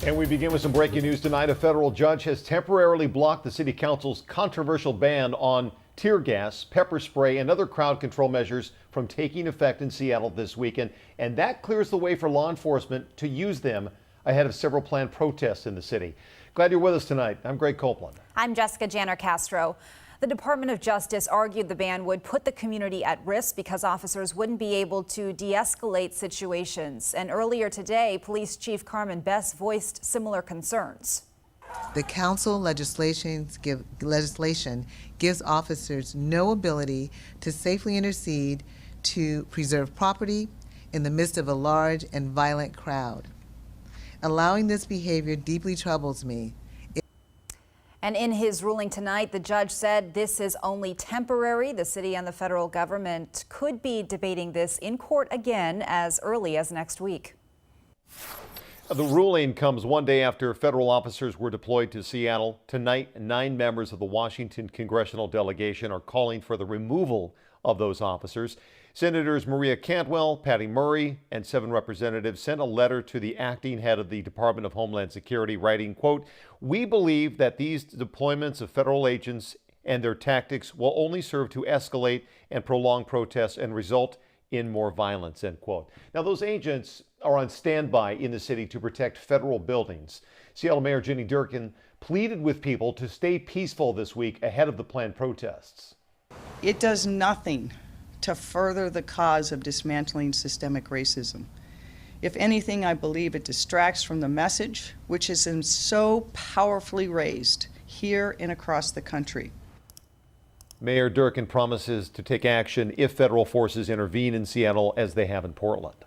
And we begin with some breaking news tonight. A federal judge has temporarily blocked the city council's controversial ban on tear gas, pepper spray, and other crowd control measures from taking effect in Seattle this weekend. And that clears the way for law enforcement to use them ahead of several planned protests in the city. Glad you're with us tonight. I'm Greg Copeland. I'm Jessica Janner Castro. The Department of Justice argued the ban would put the community at risk because officers wouldn't be able to de-escalate situations. And earlier today, Police Chief Carmen Best voiced similar concerns. The council legislation gives officers no ability to safely intercede to preserve property in the midst of a large and violent crowd. Allowing this behavior deeply troubles me. And in his ruling tonight, the judge said this is only temporary. The city and the federal government could be debating this in court again as early as next week. The ruling comes one day after federal officers were deployed to Seattle. Tonight, 9 members of the Washington congressional delegation are calling for the removal of those officers. Senators Maria Cantwell, Patty Murray, and 7 representatives sent a letter to the acting head of the Department of Homeland Security writing, quote, "We believe that these deployments of federal agents and their tactics will only serve to escalate and prolong protests and result in more violence," end quote. Now, those agents are on standby in the city to protect federal buildings. Seattle Mayor Jenny Durkan pleaded with people to stay peaceful this week ahead of the planned protests. It does nothing to further the cause of dismantling systemic racism. If anything, I believe it distracts from the message, which has been so powerfully raised here and across the country. Mayor Durkan promises to take action if federal forces intervene in Seattle as they have in Portland.